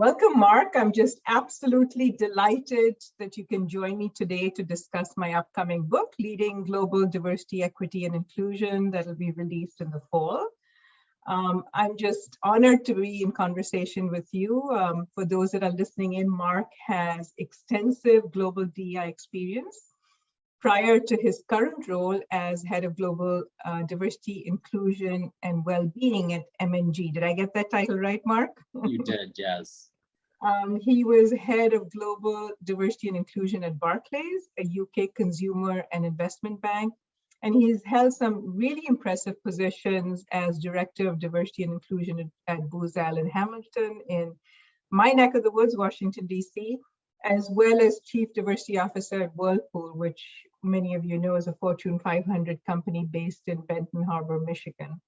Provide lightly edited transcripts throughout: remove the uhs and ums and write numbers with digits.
Welcome, Mark. I'm just absolutely delighted that you can join me today to discuss my upcoming book, Leading Global Diversity, Equity, and Inclusion, that will be released in the fall. I'm just honored to be in conversation with you. For those that are listening in, Mark has extensive global DEI experience prior to his current role as head of global diversity, inclusion, and well-being at M&G. Did I get that title right, Mark? You did, yes. He was head of global diversity and inclusion at Barclays, a UK consumer and investment bank. And he's held some really impressive positions as director of diversity and inclusion at Booz Allen Hamilton in my neck of the woods, Washington, DC, as well as chief diversity officer at Whirlpool, which many of you know is a Fortune 500 company based in Benton Harbor, Michigan.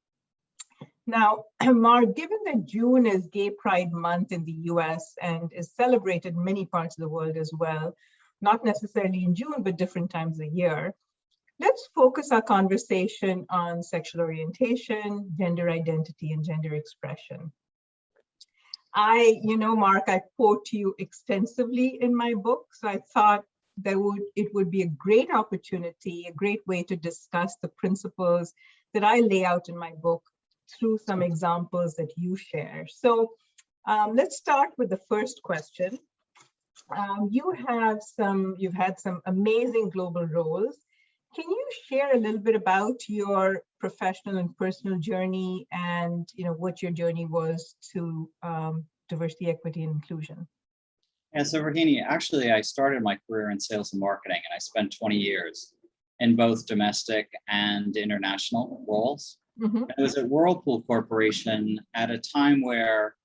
Now, Mark, given that June is Gay Pride Month in the US and is celebrated in many parts of the world as well, not necessarily in June, but different times a year, let's focus our conversation on sexual orientation, gender identity, and gender expression. Mark, I quote you extensively in my book, so I thought that it would be a great opportunity, a great way to discuss the principles that I lay out in my book through some examples that you share. So let's start with the first question. You've had some amazing global roles. Can you share a little bit about your professional and personal journey and what your journey was to diversity, equity, and inclusion? Yeah, so Rohini, actually, I started my career in sales and marketing, and I spent 20 years in both domestic and international roles. Mm-hmm. I was at Whirlpool Corporation at a time where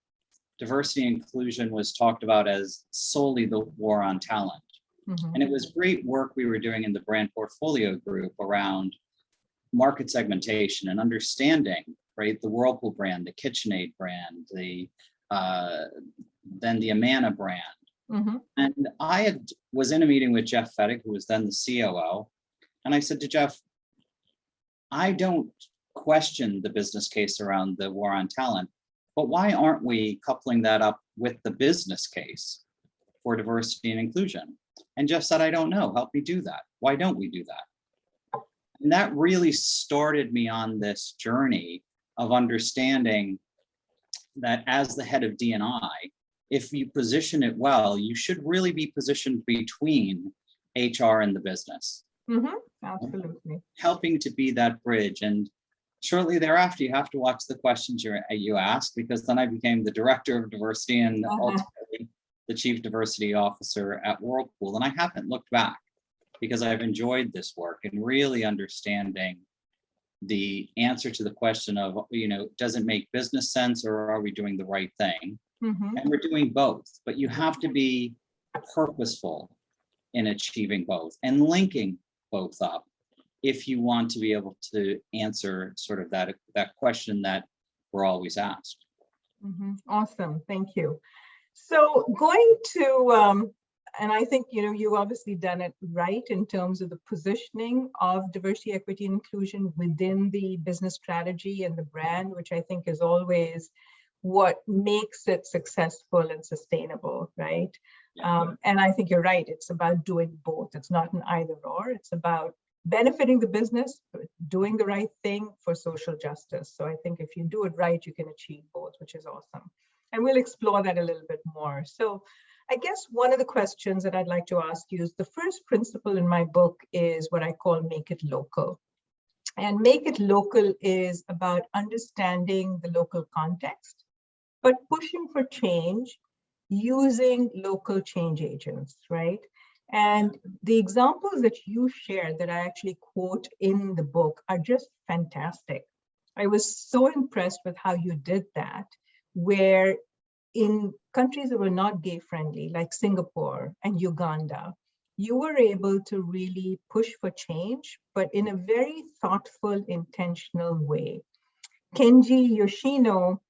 diversity and inclusion was talked about as solely the war on talent. Mm-hmm. And it was great work we were doing in the brand portfolio group around market segmentation and understanding, right, the Whirlpool brand, the KitchenAid brand, then the Amana brand. Mm-hmm. And I was in a meeting with Jeff Fettig, who was then the COO, and I said to Jeff, I don't question the business case around the war on talent, but why aren't we coupling that up with the business case for diversity and inclusion? And Jeff said, I don't know, help me do that. Why don't we do that? And that really started me on this journey of understanding that as the head of D&I, if you position it well, you should really be positioned between HR and the business. Mm-hmm. Absolutely. Helping to be that bridge. And shortly thereafter, you have to watch the questions you ask, because then I became the director of diversity and ultimately the chief diversity officer at Whirlpool. And I haven't looked back because I've enjoyed this work and really understanding the answer to the question of, does it make business sense or are we doing the right thing? Mm-hmm. And we're doing both, but you have to be purposeful in achieving both and linking both up if you want to be able to answer sort of that question that we're always asked. Mm-hmm. Awesome, thank you. So going to, and I think, you've obviously done it right in terms of the positioning of diversity, equity, and inclusion within the business strategy and the brand, which I think is always what makes it successful and sustainable, right? And I think you're right, it's about doing both. It's not an either or, it's about benefiting the business, doing the right thing for social justice. So I think if you do it right, you can achieve both, which is awesome. And we'll explore that a little bit more. So I guess one of the questions that I'd like to ask you is the first principle in my book is what I call make it local. And make it local is about understanding the local context, but pushing for change using local change agents, right? And the examples that you share that I actually quote in the book are just fantastic. I was so impressed with how you did that, where in countries that were not gay friendly, like Singapore and Uganda, you were able to really push for change, but in a very thoughtful, intentional way. Kenji Yoshino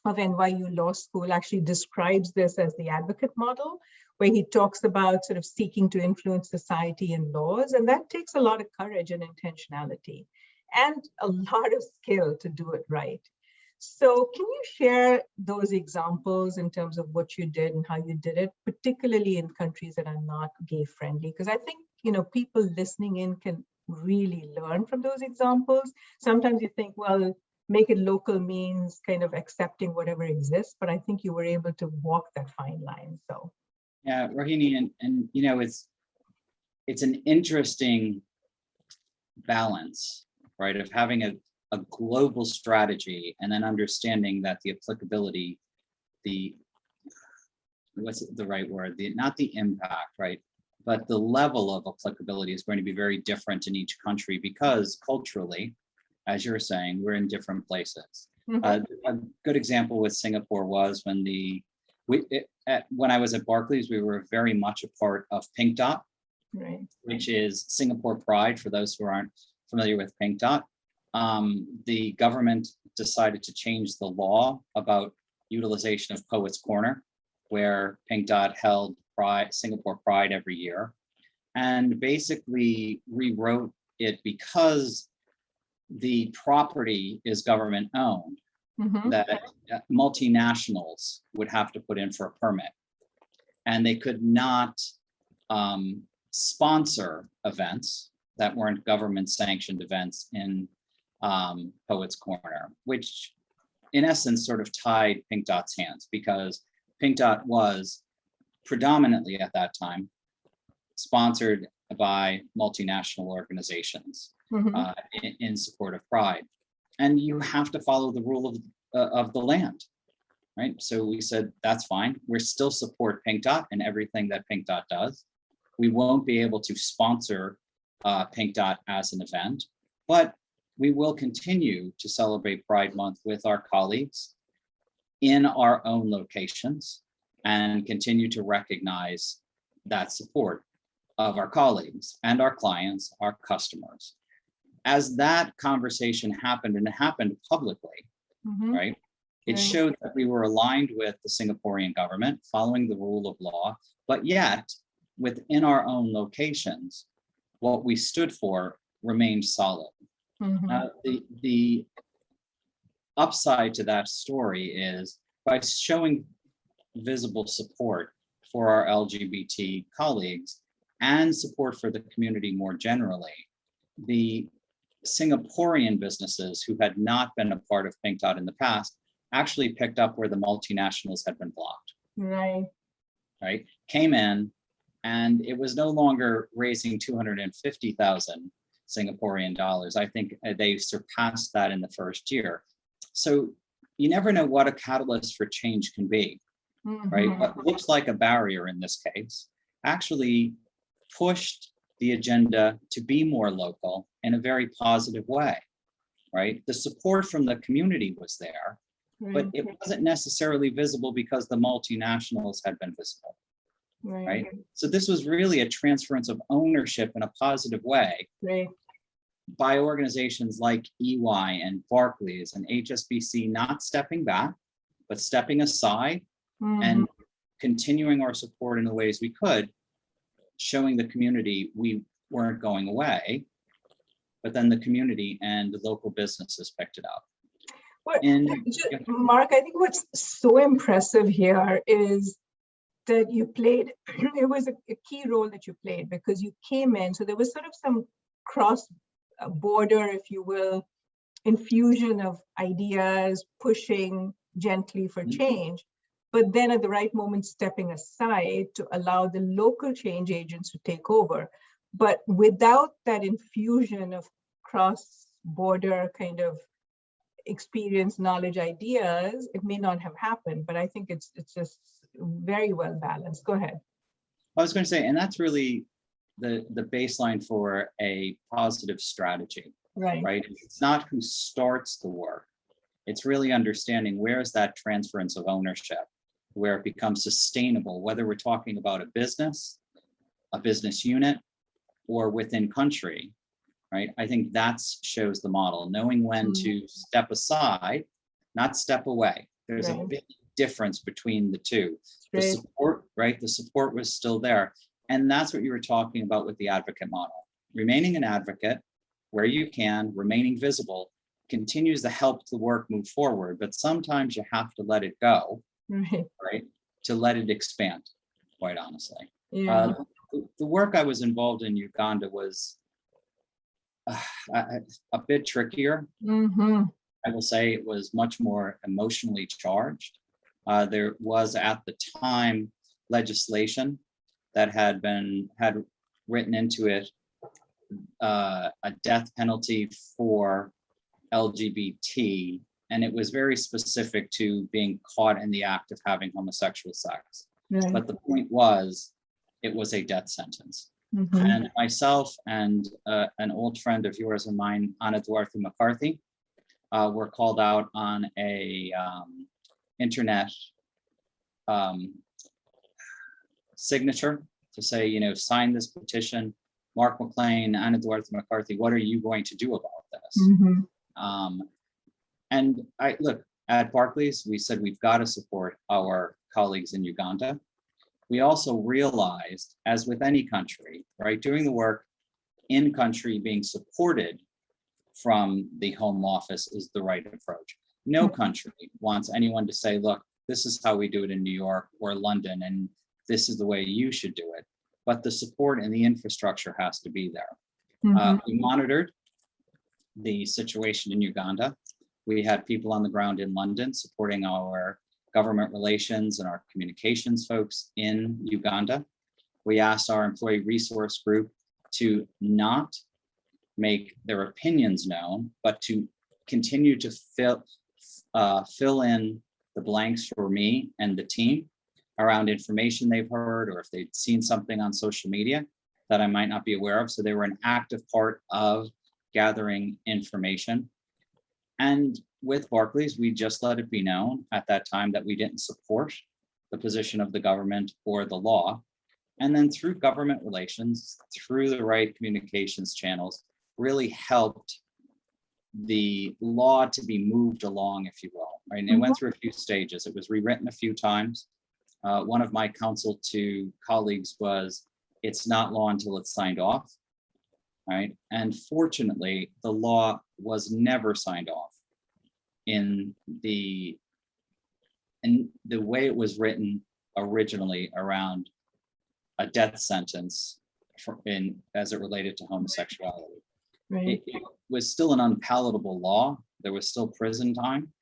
of NYU Law School actually describes this as the advocate model, where he talks about sort of seeking to influence society and laws. And that takes a lot of courage and intentionality and a lot of skill to do it right. So can you share those examples in terms of what you did and how you did it, particularly in countries that are not gay friendly? Because I think, people listening in can really learn from those examples. Sometimes you think, well, make it local means kind of accepting whatever exists, but I think you were able to walk that fine line. So yeah, Rohini, and it's an interesting balance, right, of having a global strategy and then understanding that the applicability, what's the right word, not the impact, right, but the level of applicability is going to be very different in each country because culturally, as you're saying, we're in different places. Mm-hmm. A good example with Singapore was when I was at Barclays, we were very much a part of Pink Dot, right, which is Singapore Pride, for those who aren't familiar with Pink Dot. The government decided to change the law about utilization of Poets Corner, where Pink Dot held Singapore Pride every year, and basically rewrote it because the property is government owned, mm-hmm, that multinationals would have to put in for a permit, and they could not sponsor events that weren't government sanctioned events in Poets Corner, which in essence sort of tied Pink Dot's hands, because Pink Dot was predominantly at that time sponsored by multinational organizations, mm-hmm, in support of Pride. And you have to follow the rule of the land, right? So we said, that's fine. We still support Pink Dot and everything that Pink Dot does. We won't be able to sponsor Pink Dot as an event, but we will continue to celebrate Pride Month with our colleagues in our own locations and continue to recognize that support of our colleagues and our clients, our customers. As that conversation happened, and it happened publicly, mm-hmm, right? It showed that we were aligned with the Singaporean government, following the rule of law, but yet within our own locations, what we stood for remained solid. Mm-hmm. The upside to that story is by showing visible support for our LGBT colleagues and support for the community more generally, the Singaporean businesses who had not been a part of Pink Dot in the past actually picked up where the multinationals had been blocked. Right? Came in, and it was no longer raising 250,000 Singaporean dollars. I think they surpassed that in the first year. So you never know what a catalyst for change can be, mm-hmm, right? What looks like a barrier in this case actually pushed the agenda to be more local in a very positive way, right? The support from the community was there, but it wasn't necessarily visible because the multinationals had been visible, right? So this was really a transference of ownership in a positive way by organizations like EY and Barclays and HSBC, not stepping back, but stepping aside, mm-hmm, and continuing our support in the ways we could, showing the community we weren't going away, but then the community and the local businesses picked it up. Well, Mark, I think what's so impressive here is that you played, it was a key role that you played because you came in, so there was sort of some cross-border, if you will, infusion of ideas, pushing gently for change, but then at the right moment, stepping aside to allow the local change agents to take over. But without that infusion of cross-border kind of experience, knowledge, ideas, it may not have happened. But I think it's just very well balanced. Go ahead. I was going to say, and that's really the baseline for a positive strategy, right? It's not who starts the work. It's really understanding where is that transference of ownership, where it becomes sustainable, whether we're talking about a business unit, or within country, right? I think that shows the model, knowing when to step aside, not step away. There's a big difference between the two. The support, right? The support was still there. And that's what you were talking about with the advocate model. Remaining an advocate where you can, remaining visible, continues to help the work move forward, but sometimes you have to let it go, right? To let it expand, quite honestly. Yeah. The work I was involved in Uganda was a bit trickier. I will say it was much more emotionally charged. There was at the time legislation that had written into it a death penalty for LGBT, and it was very specific to being caught in the act of having homosexual sex. Right. But the point was, it was a death sentence. And myself and an old friend of yours and mine, Anna Duarte McCarthy, were called out on a internet signature to say, you know, sign this petition. Mark McLane, Anna Duarte McCarthy, what are you going to do about this? And I look, at Barclays, we said we've got to support our colleagues in Uganda. We also realized, as with any country, right, doing the work in country, being supported from the home office is the right approach. No country wants anyone to say, look, this is how we do it in New York or London, and this is the way you should do it. But the support and the infrastructure has to be there. We monitored the situation in Uganda. We had people on the ground in London supporting our government relations and our communications folks in Uganda. We asked our employee resource group to not make their opinions known, but to continue to fill in the blanks for me and the team around information they've heard, or if they'd seen something on social media that I might not be aware of. So they were an active part of gathering information. And with Barclays, we just let it be known at that time that we didn't support the position of the government or the law. And then through government relations, through the right communications channels, really helped the law to be moved along, if you will. Right? And it went through a few stages. It was rewritten a few times. One of my counsel to colleagues was, it's not law until it's signed off. Right? And fortunately, the law was never signed off in the way it was written originally around a death sentence as it related to homosexuality. Right. It was still an unpalatable law. There was still prison time,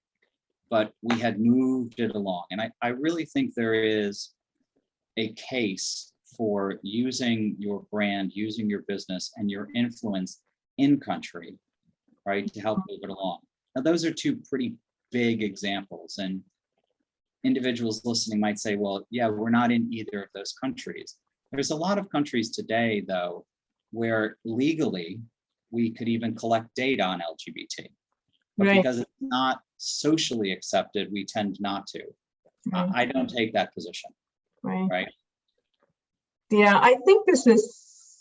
but we had moved it along. And I really think there is a case for using your brand, using your business and your influence in country, right, to help move it along. Now, those are two pretty big examples, and individuals listening might say, well, yeah, we're not in either of those countries. There's a lot of countries today, though, where legally we could even collect data on LGBT, but Right. because it's not socially accepted, we tend not to. Right. I don't take that position, right? Yeah, I think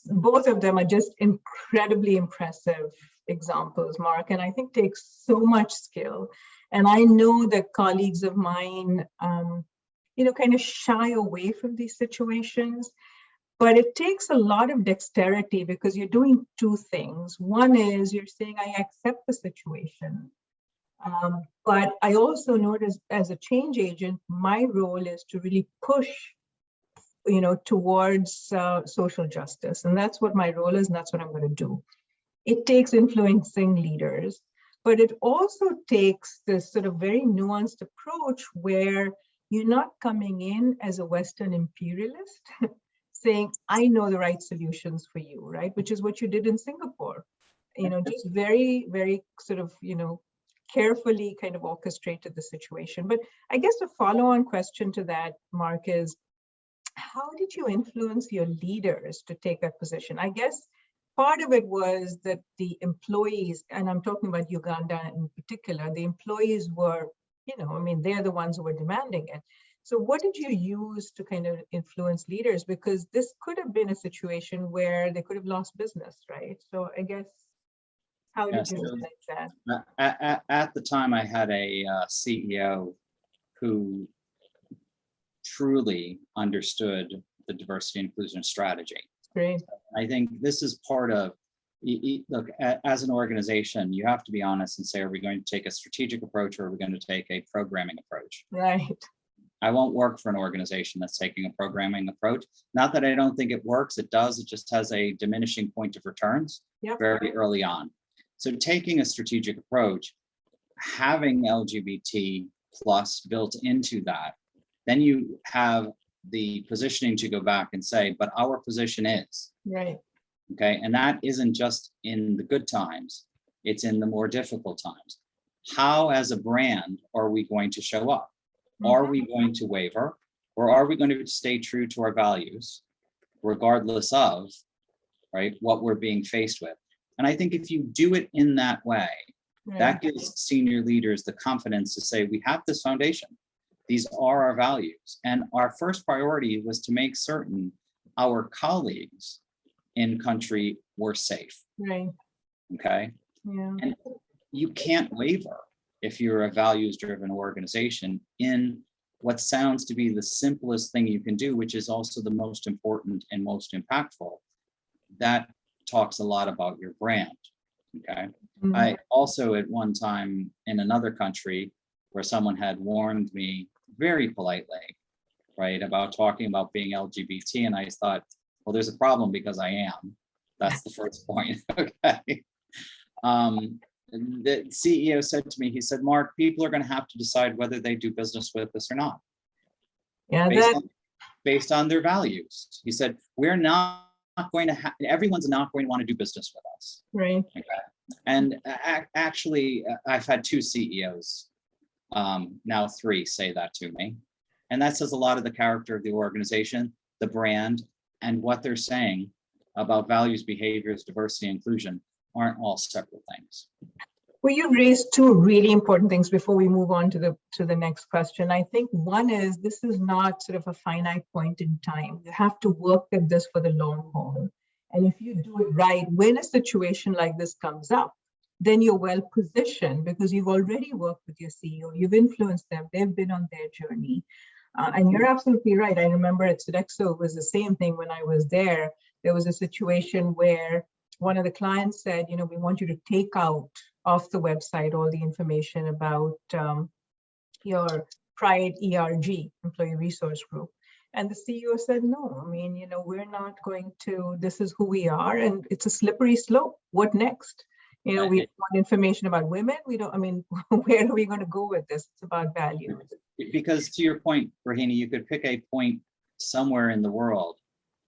both of them are just incredibly impressive examples, Mark, and I think takes so much skill. And I know that colleagues of mine, kind of shy away from these situations, but it takes a lot of dexterity because you're doing two things. One is you're saying, I accept the situation. But I also notice as a change agent, my role is to really push towards social justice. And that's what my role is, and that's what I'm going to do. It takes influencing leaders, but it also takes this sort of very nuanced approach where you're not coming in as a Western imperialist saying, I know the right solutions for you, right? Which is what you did in Singapore, just very, very sort of, carefully kind of orchestrated the situation. But I guess a follow-on question to that, Mark, is how did you influence your leaders to take that position? I guess part of it was that the employees, and I'm talking about Uganda in particular, the employees were, they're the ones who were demanding it. So what did you use to kind of influence leaders? Because this could have been a situation where they could have lost business, right? So I guess, how did you manage that? At the time, I had a CEO who truly understood the diversity inclusion strategy. Great. I think this is part of look, as an organization, you have to be honest and say, are we going to take a strategic approach or are we going to take a programming approach? Right. I won't work for an organization that's taking a programming approach. Not that I don't think it works, it does, it just has a diminishing point of returns very early on. So taking a strategic approach, having LGBT plus built into that, then you have the positioning to go back and say, but our position is. Right. Okay, and that isn't just in the good times, it's in the more difficult times. How, as a brand, are we going to show up? Are we going to waver, or are we going to stay true to our values, regardless of, right, what we're being faced with? And I think if you do it in that way, that gives senior leaders the confidence to say, we have this foundation. These are our values. And our first priority was to make certain our colleagues in country were safe. Right. Okay. Yeah. And you can't waver if you're a values-driven organization in what sounds to be the simplest thing you can do, which is also the most important and most impactful. That talks a lot about your brand. Okay. Mm-hmm. I also, at one time in another country where someone had warned me very politely, right, about talking about being LGBT, and I thought, well, there's a problem because I am. That's the first point. Okay. The CEO said to me, he said, Mark, people are going to have to decide whether they do business with us or not. Yeah, based on their values. He said, we're not going to have, everyone's not going to want to do business with us. Right. Okay. And actually, I've had two CEOs, now three, say that to me. And that says a lot of the character of the organization, the brand, and what they're saying about values, behaviors, diversity, inclusion aren't all separate things. Well, you raised two really important things before we move on to the next question. I think one is, this is not sort of a finite point in time. You have to work at this for the long haul. And if you do it right, when a situation like this comes up, then you're well positioned because you've already worked with your CEO, you've influenced them, they've been on their journey. And you're absolutely right. I remember at Sodexo, it was the same thing when I was there. There was a situation where one of the clients said, you know, we want you to take out off the website all the information about your Pride ERG, Employee Resource Group. And the CEO said, no, I mean, you know, we're not going to, this is who we are, and it's a slippery slope. What next? You know, we want information about women. We don't, I mean, where are we going to go with this? It's about values. Because to your point, Rahini, you could pick a point somewhere in the world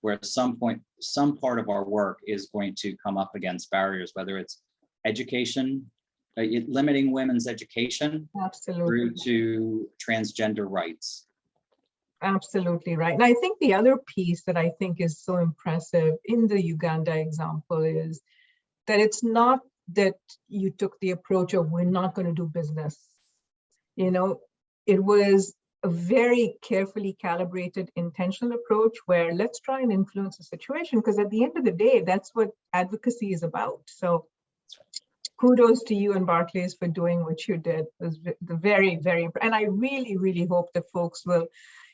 where at some point, some part of our work is going to come up against barriers, whether it's education, limiting women's education, absolutely, through to transgender rights. Absolutely right. And I think the other piece that I think is so impressive in the Uganda example is that it's not that you took the approach of we're not going to do business. You know, it was a very carefully calibrated, intentional approach where let's try and influence the situation, because at the end of the day, that's what advocacy is about. So kudos to you and Barclays for doing what you did. It was very, very, and I really, really hope that folks will,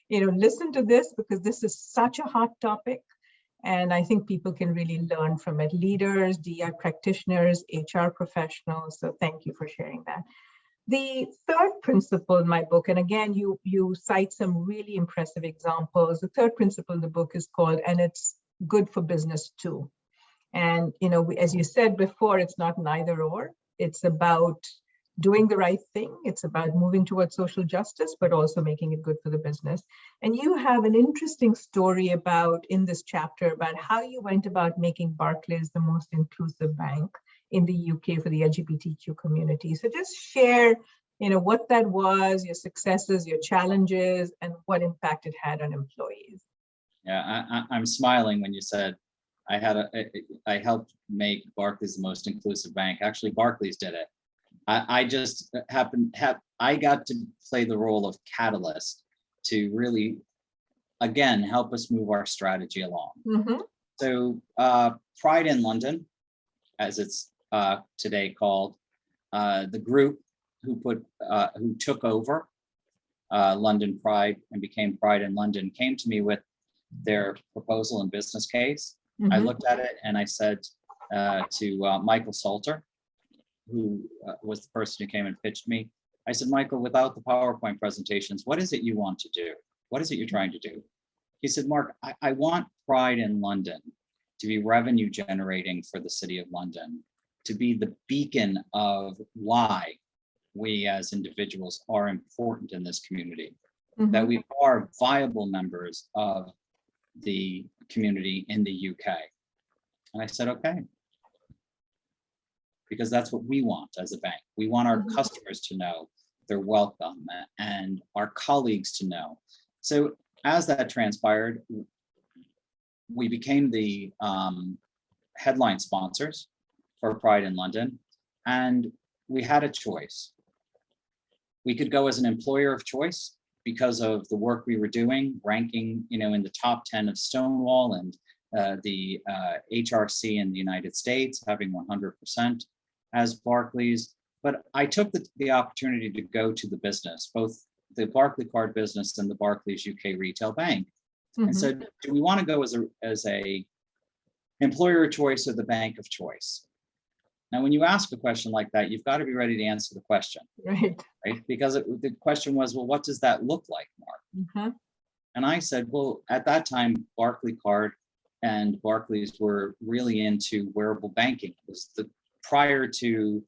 you know, listen to this, because this is such a hot topic. And I think people can really learn from it. Leaders, DI practitioners, HR professionals. So thank you for sharing that. The third principle in my book, and again, you cite some really impressive examples. The third principle in the book is called, and it's good for business too. And, you know, as you said before, it's not neither or. It's about doing the right thing. It's about moving towards social justice, but also making it good for the business. And you have an interesting story about, in this chapter, about how you went about making Barclays the most inclusive bank in the UK for the LGBTQ community. So just share, you know, what that was, your successes, your challenges, and what impact it had on employees. Yeah, I'm smiling when you said I helped make Barclays the most inclusive bank. Actually, Barclays did it. I just I got to play the role of catalyst to really, again, help us move our strategy along. Mm-hmm. So Pride in London, as it's today called, the group who took over London Pride and became Pride in London came to me with their proposal and business case. Mm-hmm. I looked at it and I said, to Michael Salter, who was the person who came and pitched me. I said, Michael, without the PowerPoint presentations, what is it you want to do? What is it you're trying to do? He said, Mark, I want Pride in London to be revenue generating for the City of London, to be the beacon of why we as individuals are important in this community, that we are viable members of the community in the UK. And I said, okay, because that's what we want as a bank. We want our customers to know they're welcome and our colleagues to know. So as that transpired, we became the headline sponsors for Pride in London, and we had a choice. We could go as an employer of choice because of the work we were doing, ranking, in the top 10 of Stonewall and the HRC in the United States, having 100% as Barclays. But I took the opportunity to go to the business, both the Barclays card business and the Barclays UK retail bank, and said, do we want to go as a employer of choice or the bank of choice? Now, when you ask a question like that, you've got to be ready to answer the question, right? Because the question was, well, what does that look like, Mark? And I said, well, at that time, Barclays card and Barclays were really into wearable banking. It was prior to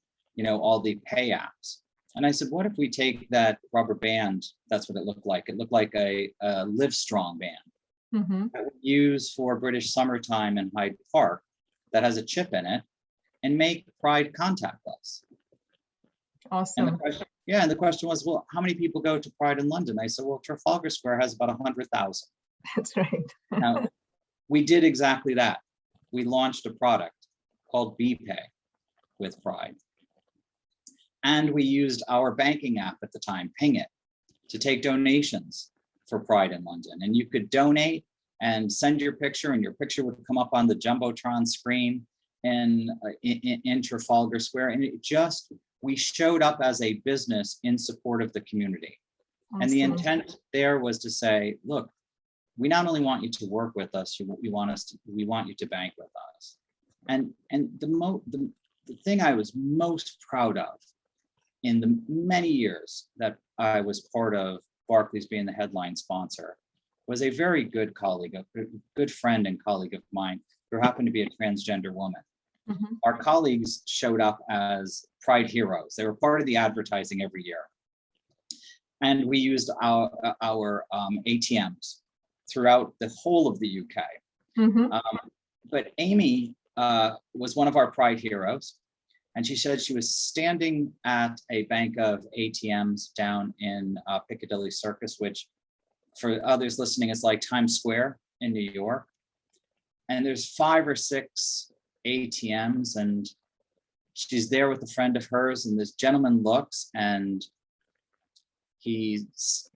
all the pay apps. And I said, what if we take that rubber band? That's what it looked like. It looked like a Live Strong band that we use for British summertime in Hyde Park that has a chip in it, and make Pride contactless. Awesome. And the question was, well, how many people go to Pride in London? I said, well, Trafalgar Square has about 100,000. That's right. Now, we did exactly that. We launched a product called BPay with Pride. And we used our banking app at the time, Ping It, to take donations for Pride in London. And you could donate and send your picture, and your picture would come up on the Jumbotron screen in Trafalgar Square. And we showed up as a business in support of the community. Awesome. And the intent there was to say, look, we not only want you to work with us, we want you to bank with us. And the thing I was most proud of in the many years that I was part of Barclays being the headline sponsor was a very good colleague, a good friend and colleague of mine who happened to be a transgender woman. Our colleagues showed up as Pride heroes. They were part of the advertising every year. And we used our ATMs throughout the whole of the UK. But Amy was one of our Pride heroes. And she said she was standing at a bank of ATMs down in Piccadilly Circus, which for others listening is like Times Square in New York. And there's 5 or 6 ATMs, and she's there with a friend of hers, and this gentleman looks and he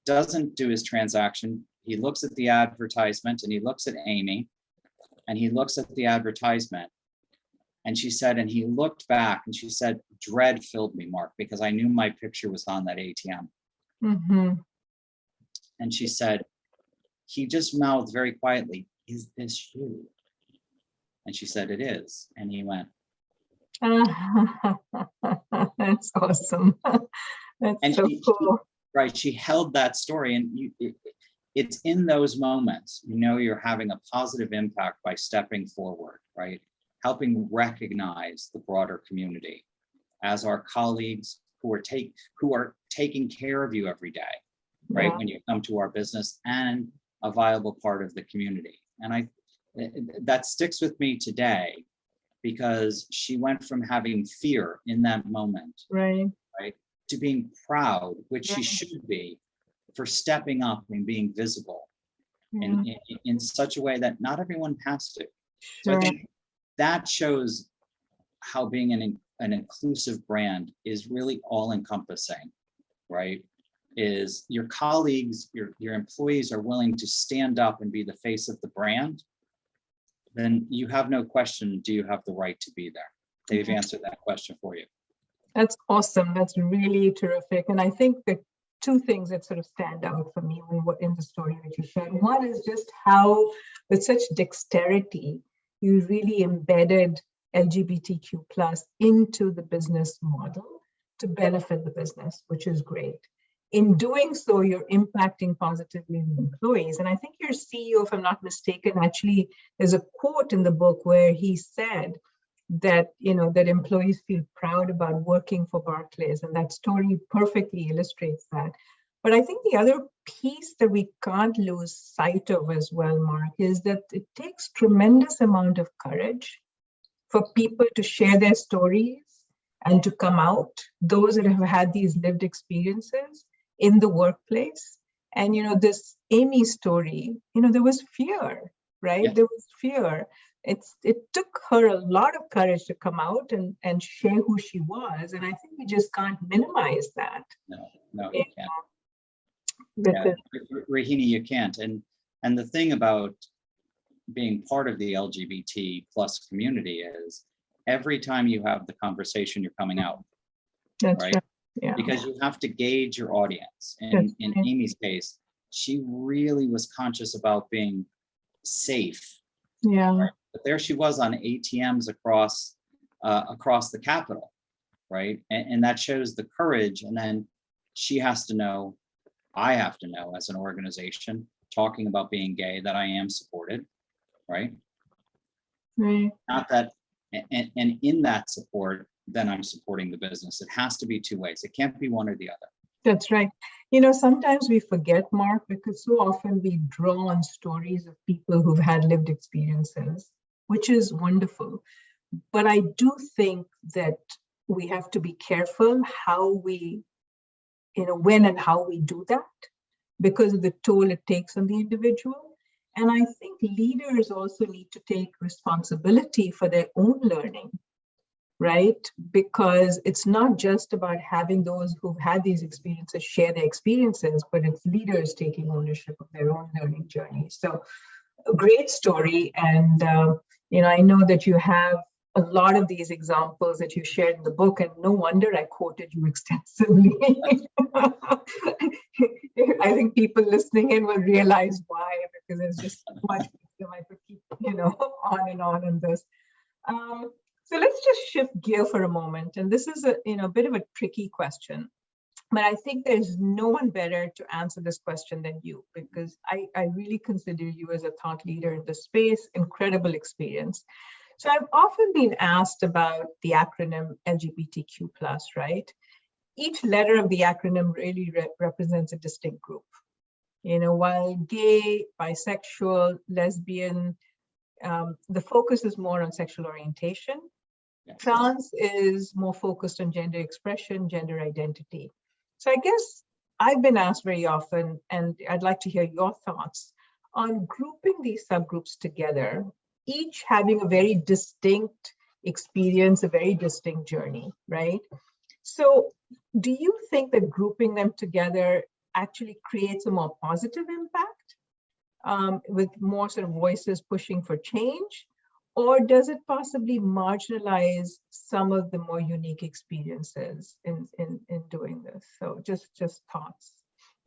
doesn't do his transaction. He looks at the advertisement and he looks at Amy and he looks at the advertisement. And she said, and he looked back and she said, dread filled me, Mark, because I knew my picture was on that ATM. And she said, he just mouthed very quietly, is this you? And she said, it is. And he went. That's awesome. That's and so cool. She held that story. And it's in those moments, you're having a positive impact by stepping forward, right? Helping recognize the broader community as our colleagues who are taking care of you every day, right? Yeah. When you come to our business, and a viable part of the community. And that sticks with me today, because she went from having fear in that moment, right, to being proud, which she should be, for stepping up and being visible in such a way that not everyone has to. So I think that shows how being an inclusive brand is really all encompassing, right? Is your colleagues, your employees are willing to stand up and be the face of the brand, then you have no question, do you have the right to be there? They've answered that question for you. That's awesome. That's really terrific. And I think the 2 things that sort of stand out for me in the story that you shared. One is just how, with such dexterity, you really embedded LGBTQ plus into the business model to benefit the business, which is great. In doing so, you're impacting positively the employees. And I think your CEO, if I'm not mistaken, actually, there's a quote in the book where he said that, that employees feel proud about working for Barclays. And that story perfectly illustrates that. But I think the other piece that we can't lose sight of as well, Mark, is that it takes tremendous amount of courage for people to share their stories and to come out, those that have had these lived experiences in the workplace. And, this Amy story, there was fear, right? Yeah. There was fear. It took her a lot of courage to come out and share who she was. And I think we just can't minimize that. No, you can't. Because, Rahini, you can't. And the thing about being part of the LGBT plus community is every time you have the conversation, you're coming out. That's right. Yeah. Because you have to gauge your audience. And in Amy's case, she really was conscious about being safe. Yeah. Right? But there she was on ATMs across the Capitol, right? And that shows the courage. And then she has to know, I have to know as an organization talking about being gay that I am supported, right? Right. Not that, and in that support, then I'm supporting the business. It has to be two ways. It can't be one or the other. That's right. Sometimes we forget, Mark, because so often we draw on stories of people who've had lived experiences, which is wonderful. But I do think that we have to be careful how we, when and how we do that, because of the toll it takes on the individual. And I think leaders also need to take responsibility for their own learning, right? Because it's not just about having those who've had these experiences share their experiences, but it's leaders taking ownership of their own learning journey. So a great story. And, I know that you have a lot of these examples that you shared in the book, and no wonder I quoted you extensively. I think people listening in will realize why, because there's just so much I could keep, on and on this. So let's just shift gear for a moment. And this is a bit of a tricky question, but I think there's no one better to answer this question than you, because I really consider you as a thought leader in the space, incredible experience. So I've often been asked about the acronym LGBTQ+, right? Each letter of the acronym really represents a distinct group. While gay, bisexual, lesbian, the focus is more on sexual orientation. Yes. Trans is more focused on gender expression, gender identity. So I guess I've been asked very often, and I'd like to hear your thoughts on grouping these subgroups together, each having a very distinct experience, a very distinct journey, right? So do you think that grouping them together actually creates a more positive impact with more sort of voices pushing for change? Or does it possibly marginalize some of the more unique experiences in doing this? So just thoughts.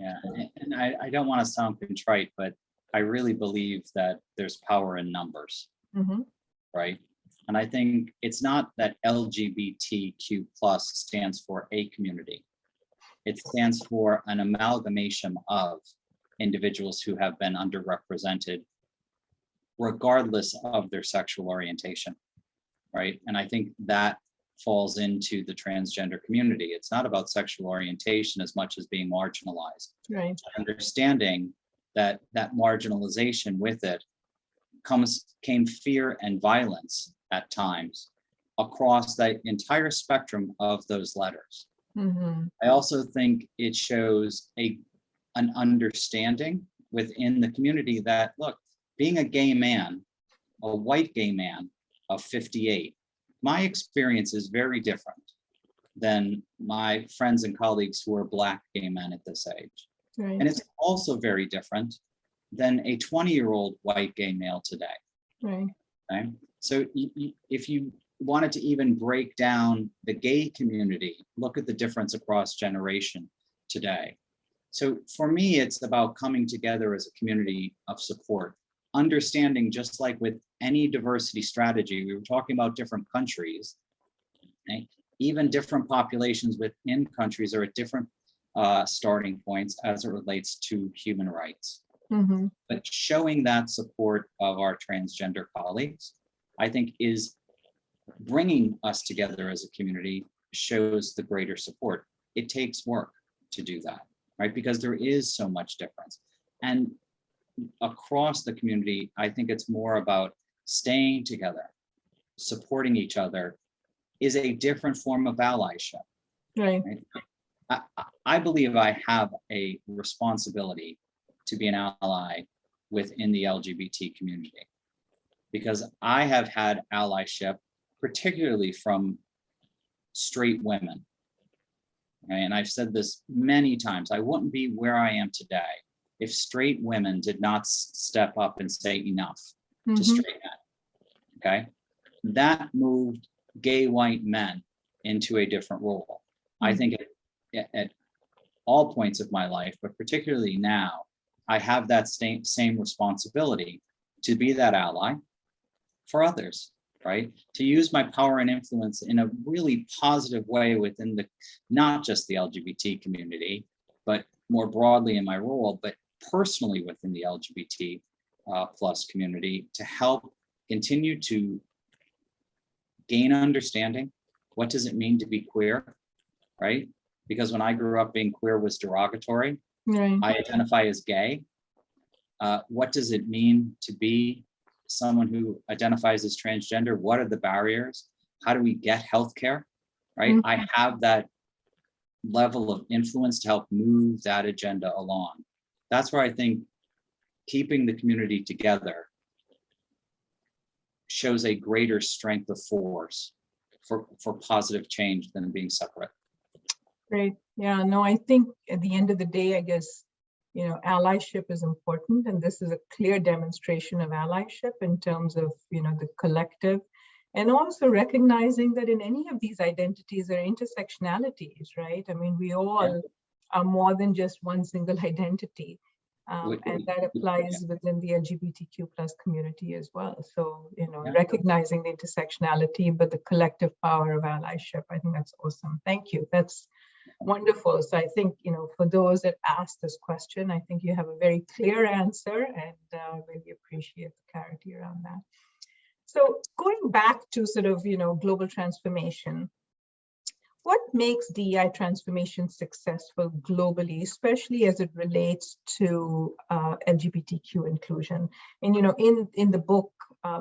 Yeah, and I don't want to sound contrite, but I really believe that there's power in numbers, right? And I think it's not that LGBTQ plus stands for a community. It stands for an amalgamation of individuals who have been underrepresented regardless of their sexual orientation, right? And I think that falls into the transgender community. It's not about sexual orientation as much as being marginalized. Right. Understanding that marginalization with it came fear and violence at times across the entire spectrum of those letters. I also think it shows an understanding within the community that, look, being a gay man, a white gay man of 58, my experience is very different than my friends and colleagues who are Black gay men at this age. Right. And it's also very different than a 20-year-old white gay male today. Right. Okay? So if you wanted to even break down the gay community, look at the difference across generation today. So for me, it's about coming together as a community of support, understanding, just like with any diversity strategy, we were talking about different countries, okay? Even different populations within countries are at different starting points as it relates to human rights. But showing that support of our transgender colleagues, I think, is bringing us together as a community, shows the greater support. It takes work to do that, right? Because there is so much difference. And across the community, I think it's more about staying together, supporting each other is a different form of allyship. Right. I believe I have a responsibility to be an ally within the LGBT community, because I have had allyship, particularly from straight women. Okay? And I've said this many times, I wouldn't be where I am today if straight women did not step up and say enough to straight men. Okay, that moved gay white men into a different role. I think at all points of my life, but particularly now, I have that same responsibility to be that ally for others, right? To use my power and influence in a really positive way within the, not just the LGBT community, but more broadly in my role, but personally within the LGBT plus community, to help continue to gain understanding. What does it mean to be queer, right? Because when I grew up, being queer was derogatory. Right. I identify as gay. What does it mean to be someone who identifies as transgender? What are the barriers? How do we get healthcare, right? I have that level of influence to help move that agenda along. That's where I think keeping the community together shows a greater strength of force for positive change than being separate. Great. Yeah, no, I think at the end of the day, I guess, allyship is important. And this is a clear demonstration of allyship in terms of, the collective. And also recognizing that in any of these identities, there are intersectionalities, right? I mean, we all are more than just one single identity. And that applies within the LGBTQ plus community as well. So, recognizing the intersectionality, but the collective power of allyship, I think that's awesome. Thank you. That's wonderful. So I think, for those that asked this question, I think you have a very clear answer, and really appreciate the clarity around that. So going back to sort of, global transformation, what makes DEI transformation successful globally, especially as it relates to LGBTQ inclusion? And, in the book,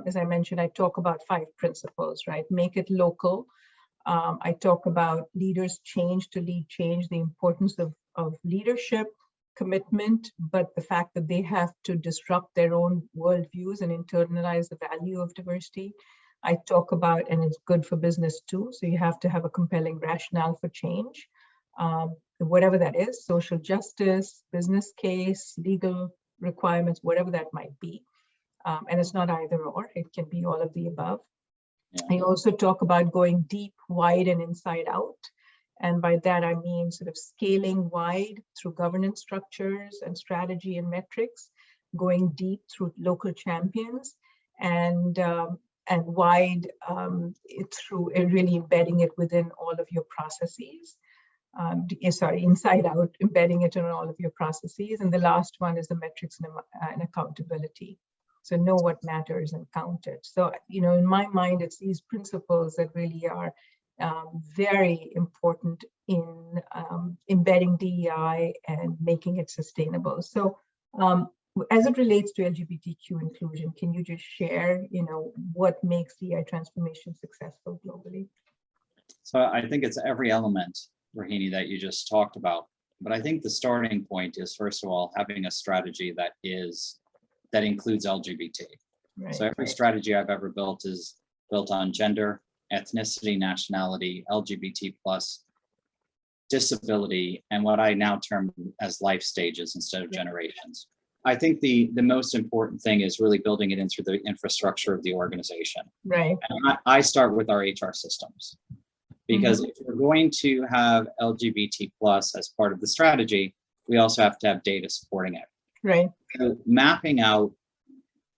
as I mentioned, I talk about 5 principles, right? Make it local. I talk about leaders change to lead change, the importance of leadership, commitment, but the fact that they have to disrupt their own worldviews and internalize the value of diversity. I talk about, and it's good for business too, so you have to have a compelling rationale for change, whatever that is, social justice, business case, legal requirements, whatever that might be. And it's not either or, it can be all of the above. I also talk about going deep, wide, and inside out. And by that, I mean sort of scaling wide through governance structures and strategy and metrics, going deep through local champions, and wide through really embedding it within all of your processes. Inside out, embedding it in all of your processes. And the last one is the metrics and accountability. So know what matters and count it. So, in my mind, it's these principles that really are very important in embedding DEI and making it sustainable. So as it relates to LGBTQ inclusion, can you just share, what makes DEI transformation successful globally? So I think it's every element, Rohini, that you just talked about. But I think the starting point is, first of all, having a strategy that includes LGBT. Right. So every strategy I've ever built is built on gender, ethnicity, nationality, LGBT plus, disability, and what I now term as life stages instead of generations. I think the most important thing is really building it into the infrastructure of the organization. Right. And I start with our HR systems, because if we're going to have LGBT plus as part of the strategy, we also have to have data supporting it. Right. So mapping out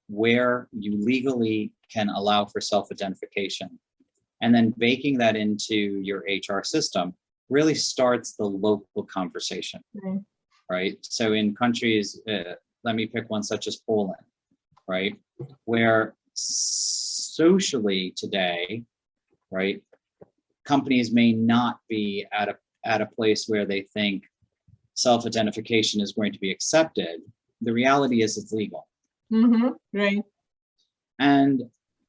where you legally can allow for self-identification. And then baking that into your HR system really starts the local conversation, right? So in countries, let me pick one such as Poland, right? Where socially today, right, companies may not be at a place where they think self-identification is going to be accepted. The reality is it's legal. Right. And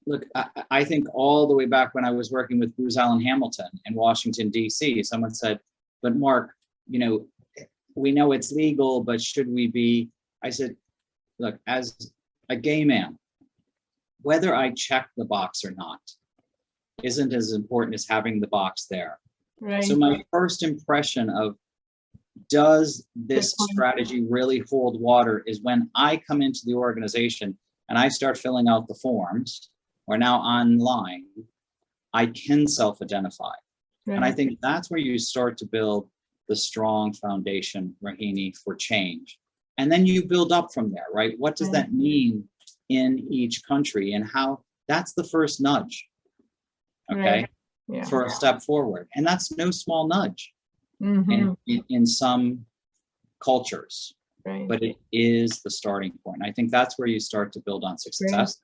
look, I think all the way back when I was working with Booz Allen Hamilton in Washington, DC, someone said, but Mark, you know, we know it's legal, but should we be? I said, look, as a gay man, whether I check the box or not isn't as important as having the box there. Right. So my first impression of, does this strategy really hold water, is when I come into the organization and I start filling out the forms, or now online, I can self-identify. Right. And I think that's where you start to build the strong foundation, Rahini, for change. And then you build up from there, right? What does that mean in each country, and how? That's the first nudge, okay, for a step forward. And that's no small nudge in some cultures, but it is the starting point. I think that's where you start to build on success.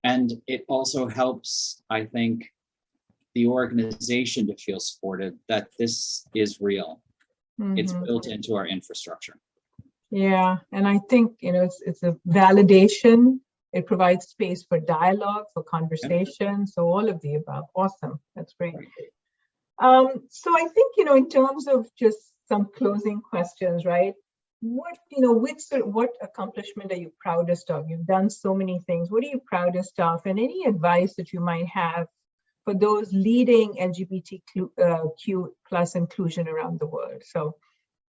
And it also helps, I think, the organization to feel supported that this is real. It's built into our infrastructure. Yeah. And I think, you know, it's a validation. It provides space for dialogue, for conversation. So all of the above. Awesome. That's great. So I think, you know, in terms of just some closing questions, right? What, you know, what accomplishment are you proudest of? You've done so many things. What are you proudest of? And any advice that you might have for those leading LGBTQ plus inclusion around the world? So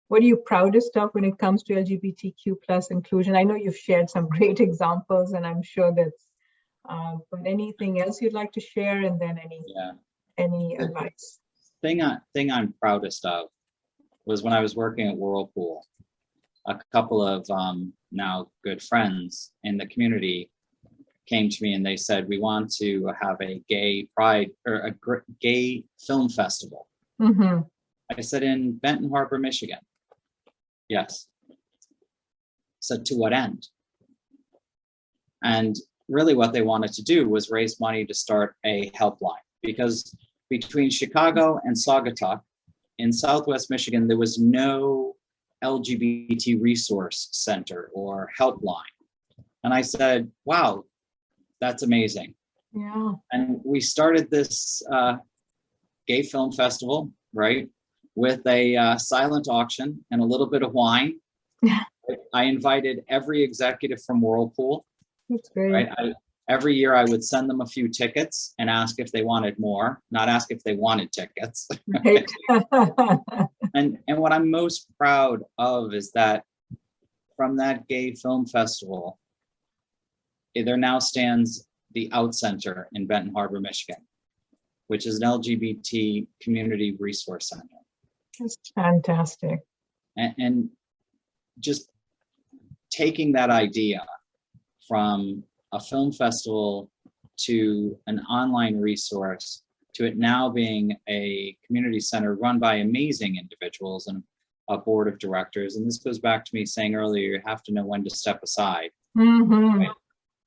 what are you proudest of when it comes to LGBTQ plus inclusion? I know you've shared some great examples, and I'm sure that's, but anything else you'd like to share, and then any advice? Thing I'm proudest of was when I was working at Whirlpool. A couple of now good friends in the community came to me and they said, we want to have a gay pride, or a gay film festival. I said, in Benton Harbor, Michigan. Yes. So to what end? And really what they wanted to do was raise money to start a helpline, because between Chicago and Saugatuck in Southwest Michigan, there was no LGBT resource center or helpline. And I said, wow, that's amazing. Yeah. And we started this gay film festival, right, with a silent auction and a little bit of wine. I invited every executive from Whirlpool. That's great. Right? Every year I would send them a few tickets and ask if they wanted more, not ask if they wanted tickets. Right? And what I'm most proud of is that from that gay film festival, there now stands the Out Center in Benton Harbor, Michigan, which is an LGBT community resource center. That's fantastic. And just taking that idea from a film festival to an online resource, to it now being a community center run by amazing individuals and a board of directors. And this goes back to me saying earlier, you have to know when to step aside. Right?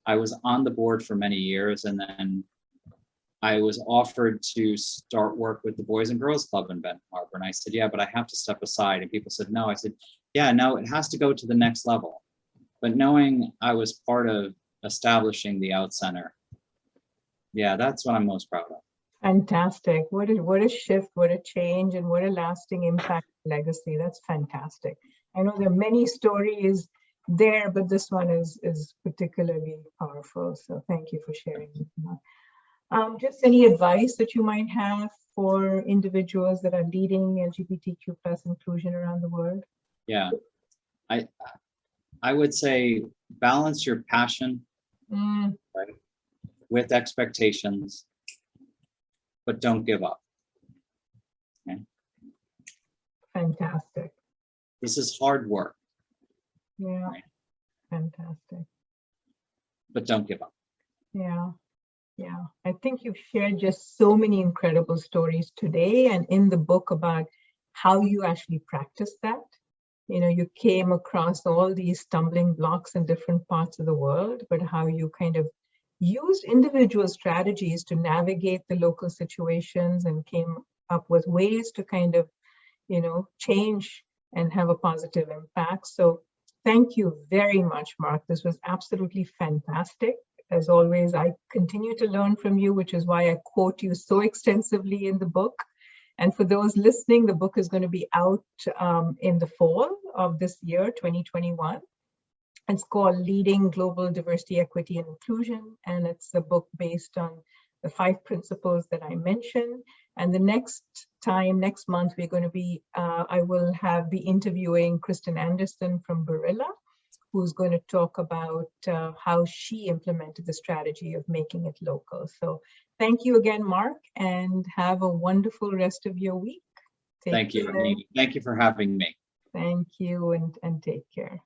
I was on the board for many years, and then I was offered to start work with the Boys and Girls Club in Benton Harbor. And I said, yeah, but I have to step aside. And people said, no. I said, yeah, no, it has to go to the next level. But knowing I was part of establishing the Out Center, yeah, that's what I'm most proud of. Fantastic. What a shift, what a change, and what a lasting impact legacy. That's fantastic. I know there are many stories there, but this one is particularly powerful. So thank you for sharing. Just any advice that you might have for individuals that are leading LGBTQ plus inclusion around the world? Yeah, I would say balance your passion right, with expectations, but don't give up. Okay? Fantastic. This is hard work. Yeah, right. Fantastic. but don't give up. Yeah. Yeah, I think you've shared just so many incredible stories today and in the book about how you actually practice that. You know, you came across all these stumbling blocks in different parts of the world, but how you kind of used individual strategies to navigate the local situations and came up with ways to kind of, you know, change and have a positive impact. So thank you very much, Mark. This was absolutely fantastic. As always, I continue to learn from you, which is why I quote you so extensively in the book. And for those listening, the book is going to be out in the fall of this year, 2021. It's called Leading Global Diversity, Equity, and Inclusion. And it's a book based on the 5 principles that I mentioned. And the next month, we're going to be, I will be interviewing Kristen Anderson from Barilla, who's going to talk about how she implemented the strategy of making it local. So thank you again, Mark, and have a wonderful rest of your week. Thank you, Amy. Thank you for having me. Thank you, and take care.